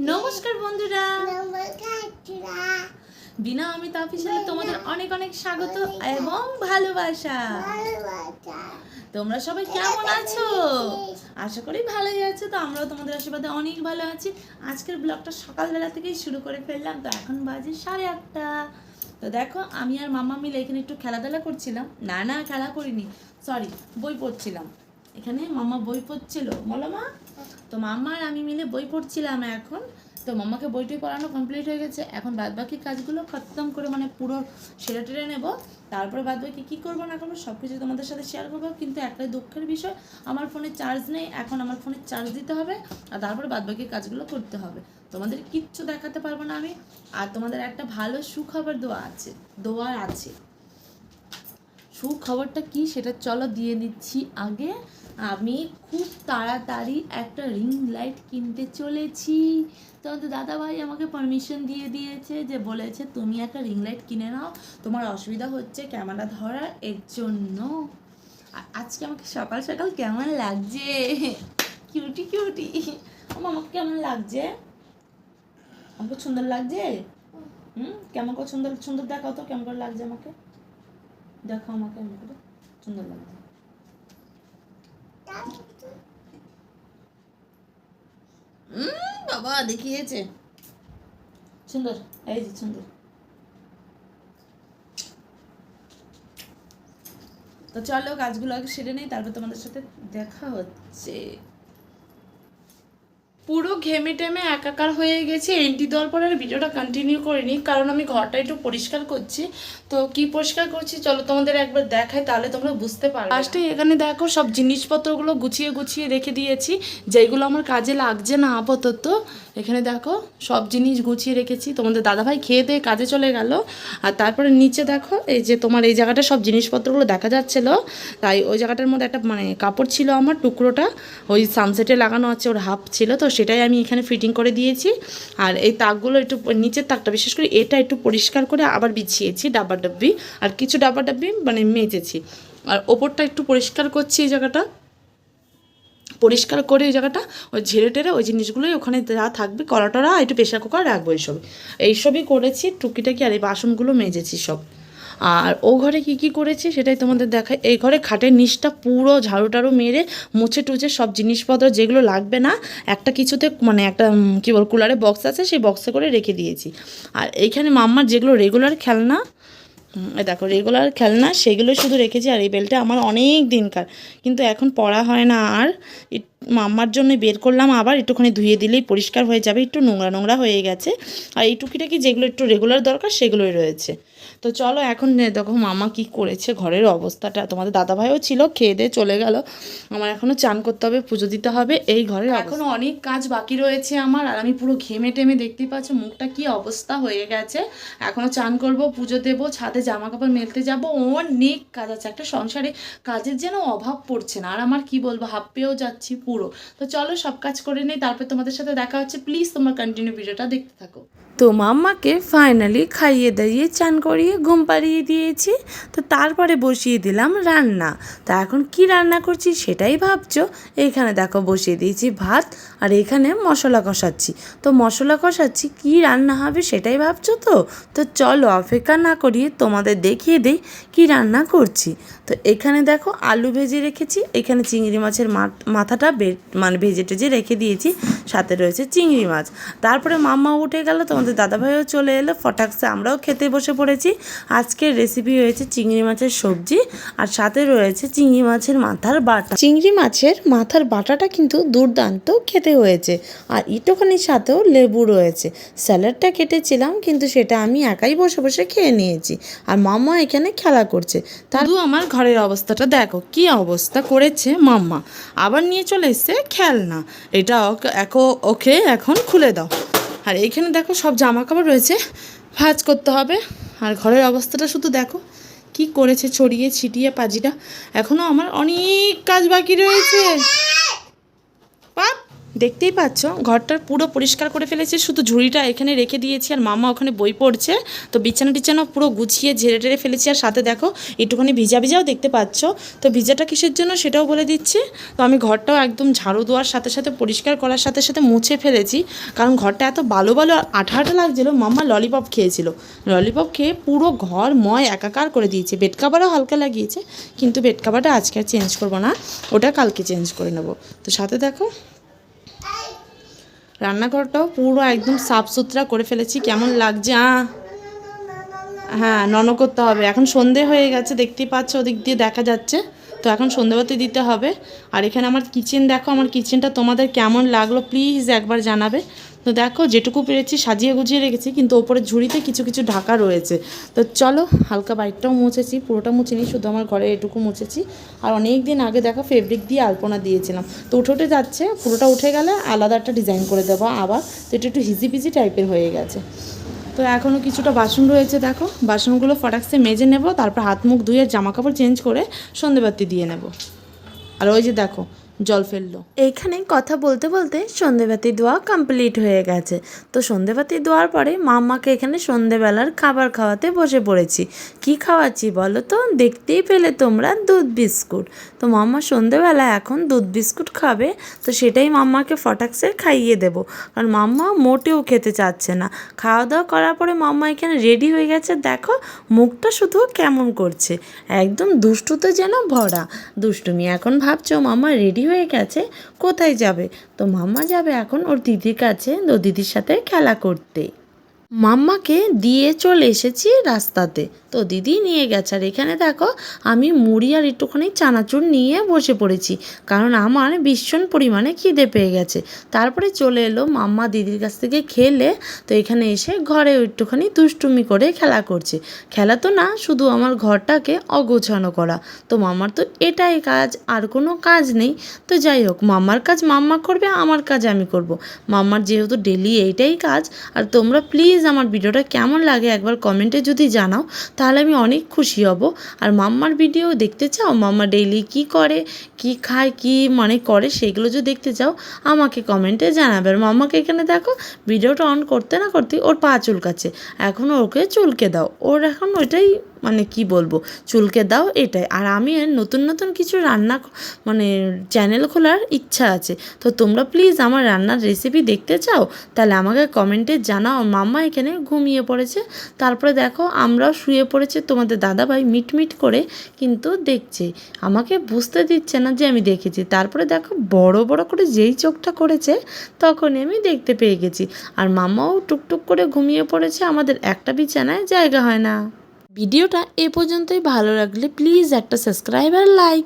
নমস্কার বন্ধুরা, বিনা অমিত অফিসিয়ালে তোমাদের অনেক অনেক স্বাগত এবং ভালোবাসা। তোমরা সবাই কেমন আছো? আশা করি ভালোই আছো। তো আমরাও তোমাদের আশীর্বাদে অনেক ভালো আছি। আজকের ব্লগটা সকালবেলা থেকেই শুরু করে ফেললাম। তো এখন বাজে 8:30। তো দেখো, আমি আর মামা মিলে এখানে একটু খেলাধুলা করছিলাম। না খেলা করিনি, সরি, বই পড়ছিলাম। এখানে মামা বই পড়ছিল, বলো মা। তো মাম্মা আর আমি মিলে বই পড়ছিলাম এখন। তো মাম্মাকে বইটই পড়ানো কমপ্লিট হয়ে গেছে। এখন বাদবাকি কাজগুলো খতম করে মানে পুরো সেরে টেরে নেবো। তারপরে বাদবাকি কী করবো না করবো সব কিছু তোমাদের সাথে শেয়ার করবো। কিন্তু একটাই দুঃখের বিষয়, আমার ফোনে চার্জ নেই। এখন আমার ফোনে চার্জ দিতে হবে আর তারপরে বাদবাকি কাজগুলো করতে হবে। তোমাদের কিচ্ছু দেখাতে পারবো না আমি। আর তোমাদের একটা ভালো সুখবর দেওয়ার আছে। সুখবরটা কি সেটা চলো দিয়ে দিচ্ছি। আগে আমি খুব তাড়াতাড়ি একটা রিং লাইট কিনতে চলেছি। তোমাদের দাদাভাই আমাকে পারমিশন দিয়ে দিয়েছে, যে বলেছে তুমি একটা রিং লাইট কিনে নাও, তোমার অসুবিধা হচ্ছে ক্যামেরা ধরার, এর জন্য। আর আজকে আমাকে সকাল সকাল কেমন লাগছে, কিউটি কিউটি। আমাকে কেমন লাগছে? আমাকে সুন্দর লাগছে। কেমন করে সুন্দর সুন্দর দেখাও তো, কেমন করে লাগছে আমাকে দেখো। আমাকে সুন্দর লাগছে। বাবা দেখিয়েছে সুন্দর, এই যে সুন্দর। তো চলো কাজগুলো আগে সেরে নেই, তারপর তোমাদের সাথে দেখা হচ্ছে। পুরো ঘেমে টেমে একাকার হয়ে গেছে। এন্টি দেওয়ার পরে আর ভিডিওটা কন্টিনিউ করিনি, কারণ আমি ঘরটা একটু পরিষ্কার করছি। তো কি পরিষ্কার করছি চলো তোমাদের একবার দেখাই, তাহলে তোমরা বুঝতে পারবে। লাস্টে এখানে দেখো সব জিনিসপত্রগুলো গুছিয়ে গুছিয়ে রেখে দিয়েছি, যেগুলো আমার কাজে লাগছে না আপাতত। এখানে দেখো সব জিনিস গুছিয়ে রেখেছি। তোমাদের দাদাভাই খেয়ে দিয়ে কাজে চলে গেল। আর তারপরে নিচে দেখো, এই যে তোমার এই জায়গাটা সব জিনিসপত্রগুলো দেখা যাচ্ছিলো, তাই ওই জায়গাটার মধ্যে একটা মানে কাপড় ছিল আমার, টুকরোটা ওই সানসেটে লাগানো আছে, ওর হাফ ছিল, তো সেটাই আমি এখানে ফিটিং করে দিয়েছি। আর এই তাকগুলো একটু, নিচের তাকটা বিশেষ করে এটা একটু পরিষ্কার করে আবার বিছিয়েছি ডাব্বাডাব্বি, আর কিছু ডাব্বাডাব্বি মানে মেজেছি। আর ওপরটা একটু পরিষ্কার করছি, এই জায়গাটা পরিষ্কার করে এই জায়গাটা ওই ঝেড়ে টেরে ওই জিনিসগুলোই ওখানে যা থাকবে কড়াটরা একটু প্রেশার কুকার রাখবো, এইসবই করেছি টুকিটাকি। আর এই বাসনগুলো মেজেছি সব। আর ও ঘরে কি করেছি সেটাই তোমাদের দেখায়। এই ঘরে খাটের নিচটা পুরো ঝাড়ু টাড়ু মেরে মুছে টুছে সব জিনিসপত্র যেগুলো লাগবে না একটা কিছুতে মানে একটা কী বল কুলারে বক্স আছে, সেই বক্সে করে রেখে দিয়েছি। আর এইখানে মাম্মার যেগুলো রেগুলার খেলনা, দেখো রেগুলার খেলনা, সেগুলো শুধু রেখেছি। আর এই বেলটা আমার অনেক দিনকার, কিন্তু এখন পড়া হয় না। আর মাম্মার জন্য বের করলাম, আবার একটুখানি ধুয়ে দিলেই পরিষ্কার হয়ে যাবে, একটু নোংরা নোংরা হয়ে গেছে। আর এই টুকিটাকি যেগুলো একটু রেগুলার দরকার সেগুলোই রয়েছে। তো চলো এখন দেখো মামা কি করেছে, ঘরের অবস্থাটা। তোমাদের দাদাভাইও ছিল, খেয়ে দিয়ে চলে গেল। আমার এখনও চান করতে হবে, পুজো দিতে হবে। এই ঘরের এখনও অনেক কাজ বাকি রয়েছে আমার। আর আমি পুরো ঘেমে টেমে দেখতেই পাচ্ছ মুখটা কি অবস্থা হয়ে গেছে। এখনও চান করব, পুজো দেবো, ছাদে জামা কাপড় মেলতে যাবো, অনেক কাজ আছে। একটা সংসারে কাজের যেন অভাব পড়ছে না। আর আমার কি বলবো, হাঁপিয়েও যাচ্ছি পুরো। তো চলো সব কাজ করে নেই, তারপর তোমাদের সাথে দেখা হচ্ছে। প্লিজ তোমরা কন্টিনিউ ভিডিওটা দেখতে থাকো। তো মাম্মাকে ফাইনালি খাইয়ে দাইয়ে চান করিয়ে ঘুম পাড়িয়ে দিয়েছি। তো তারপরে বসিয়ে দিলাম রান্না। তা এখন কি রান্না করছি সেটাই ভাবছো। এইখানে দেখো বসিয়ে দিয়েছি ভাত, আর এখানে মশলা কষাচ্ছি। তো মশলা কষাচ্ছি, কি রান্না হবে সেটাই ভাবছো। তো চলো অপেক্ষা না করিয়ে তোমাদের দেখিয়ে দিই কি রান্না করছি। তো এখানে দেখো আলু ভেজে রেখেছি, এখানে চিংড়ি মাছের মাথাটা মানে ভেজে টেজে রেখে দিয়েছি, সাথে রয়েছে চিংড়ি মাছ। তারপরে মাম্মা উঠে গেল, তোমাদের দাদাভাইও চলে এলো ফটাকসে, আমরাও খেতে বসে পড়েছি। আজকের রেসিপি হয়েছে চিংড়ি মাছের সবজি, আর সাথে রয়েছে চিংড়ি মাছের মাথার বাটা। চিংড়ি মাছের মাথার বাটাটা কিন্তু দুর্দান্ত খেতে হয়েছে। আর একটুখানির সাথেও লেবু রয়েছে। স্যালাডটা কেটেছিলাম, কিন্তু সেটা আমি একাই বসে বসে খেয়ে নিয়েছি। আর মাম্মা এখানে খেলা করছে। তারপর আমার ঘরের অবস্থাটা দেখো কি অবস্থা করেছে মাম্মা। আবার নিয়ে চলে এসছে খেলনা, এটা ওকে এখন খুলে দাও। আর এইখানে দেখো সব জামা কাপড় রয়েছে, ভাঁজ করতে হবে। আর ঘরের অবস্থাটা শুধু দেখো কি করেছে, ছড়িয়ে ছিটিয়ে পাজিটা। এখনও আমার অনেক কাজ বাকি রয়েছে। পাপ দেখতেই পাচ্ছ ঘরটার পুরো পরিষ্কার করে ফেলেছি, শুধু ঝুড়িটা এখানে রেখে দিয়েছি আর মামা ওখানে বই পড়ছে। তো বিছানা টিছানা পুরো গুছিয়ে ঝেড়ে টেড়ে ফেলেছি, আর সাথে দেখো একটুখানি ভিজা ভিজাও দেখতে পাচ্ছ। তো ভিজাটা কিসের জন্য সেটাও বলে দিচ্ছি। তো আমি ঘরটাও একদম ঝাড়ু দেওয়ার সাথে সাথে পরিষ্কার করার সাথে সাথে মুছে ফেলেছি, কারণ ঘরটা এত বালো বালো আর আঠা আঠা লাগছিলো। মাম্মা ললিপপ খেয়েছিল, ললিপপ খেয়ে পুরো ঘর ময় একাকার করে দিয়েছে। বেড কাভারও হালকা লাগিয়েছে, কিন্তু বেড কাভারটা আজকে আর চেঞ্জ করবো না, ওটা কালকে চেঞ্জ করে নেবো। তো সাথে দেখো রান্নাঘরটাও পুরো একদম সাফ সুতরা করে ফেলেছি। কেমন লাগছে? হ্যাঁ, নন করতে হবে। এখন সন্ধে হয়ে গেছে, দেখতেই পাচ্ছ ওদিক দিয়ে দেখা যাচ্ছে। তো এখন সন্ধেবাতি দিতে হবে। আর এখানে আমার কিচেন দেখো, আমার কিচেনটা তোমাদের কেমন লাগলো প্লিজ একবার জানাবে। তো দেখো যেটুকু পেরেছি সাজিয়ে গুজিয়ে রেখেছি, কিন্তু ওপরে ঝুড়িতে কিছু কিছু ঢাকা রয়েছে। তো চলো, হালকা বাইকটাও মুছেছি, পুরোটা মুছিনি, শুধু আমার ঘরে এটুকু মুছেছি। আর অনেক দিন আগে দেখো ফেব্রিক দিয়ে আলপনা দিয়েছিলাম, তো উঠে উঠে যাচ্ছে, পুরোটা উঠে গেলে আলাদা একটা ডিজাইন করে দেবো আবার। তো এটা একটু হিজিপিজি টাইপের হয়ে গেছে। তো এখনও কিছুটা বাসন রয়েছে, দেখো বাসনগুলো ফটাকসে মেজে নেব, তারপর হাত মুখ ধুয়ে জামা কাপড় চেঞ্জ করে সন্ধেবাতি দিয়ে নেব। আর ওই যে দেখো জল ফেললো। এইখানে কথা বলতে বলতে সন্ধেবাতি দেওয়া কমপ্লিট হয়ে গেছে। তো সন্ধেবাতি দেওয়ার পরে মাম্মাকে এখানে সন্ধেবেলার খাবার খাওয়াতে বসে পড়েছি। কি খাওয়াচ্ছি বলো তো? দেখতেই পেলে তোমরা, দুধ বিস্কুট। তো মাম্মা সন্ধেবেলা এখন দুধ বিস্কুট খাবে, তো সেটাই মাম্মাকে ফটাকসে খাইয়ে দেবো, কারণ মাম্মা মোটেও খেতে চাচ্ছে না। খাওয়া দাওয়া করার পরে মাম্মা এখানে রেডি হয়ে গেছে, দেখো মুখটা শুধু কেমন করছে, একদম দুষ্টুতে যেন ভরা দুষ্টুমি। এখন ভাবছো মাম্মা রেডি হয়ে গেছে, কোথায় যাবে? তো মাম্মা যাবে এখন ওর দিদির কাছে, তো দিদির সাথে খেলা করতে। মাম্মাকে দিয়ে চলে এসেছি রাস্তাতে, তো দিদি নিয়ে গেছে। আর এখানে দেখো আমি মুড়ি আর একটুখানি চানাচুর নিয়ে বসে পড়েছি, কারণ আমার ভীষণ পরিমাণে খিদে পেয়ে গেছে। তারপরে চলে এলো মাম্মা দিদির কাছ থেকে খেলে, তো এখানে এসে ঘরে একটুখানি দুষ্টুমি করে খেলা করছে। খেলা তো না, শুধু আমার ঘরটাকে অগোছানো করা। তো মাম্মার তো এটাই কাজ, আর কোনো কাজ নেই। তো যাই হোক, মাম্মার কাজ মাম্মা করবে, আমার কাজ আমি করব। মাম্মার যেহেতু ডেলি এইটাই কাজ। আর তোমরা প্লিজ আমার ভিডিওটা কেমন লাগে একবার কমেন্টে যদি জানাও, তাহলে আমি অনেক খুশি হব। আর মাম্মার ভিডিও দেখতে চাও, মাম্মা ডেইলি কি করে, কি খায়, কি মানে করে, সেগুলো যদি দেখতে চাও আমাকে কমেন্টে জানাবে। আর মাম্মাকে এখানে দেখো ভিডিওটা অন করতে না করতেই ওর পা চুলকাচ্ছে। এখন ওকে চুলকে দাও, ওর এখন ওইটাই মানে কি বলবো, চুলকে দাও এটাই। আর আমি নতুন নতুন কিছু রান্না মানে চ্যানেল খোলার ইচ্ছা আছে। তো তোমরা প্লিজ আমার রান্নার রেসিপি দেখতে চাও, তাহলে আমাকে কমেন্টে জানাও। মাম্মা এখানে ঘুমিয়ে পড়েছে, তারপরে দেখো আমরাও শুয়ে পড়েছে। তোমাদের দাদাভাই মিটমিট করে কিন্তু দেখছে, আমাকে বুঝতে দিচ্ছে না যে আমি দেখেছি। তারপরে দেখো বড় বড় করে যেই চোখটা করেছে, তখনই আমি দেখতে পেয়ে গেছি। আর মাম্মাও টুকটুক করে ঘুমিয়ে পড়েছে, আমাদের একটা বিছানায় জায়গা হয় না। ভিডিওটা এ পর্যন্তই। ভালো লাগলে প্লিজ একটা সাবস্ক্রাইব আর লাইক।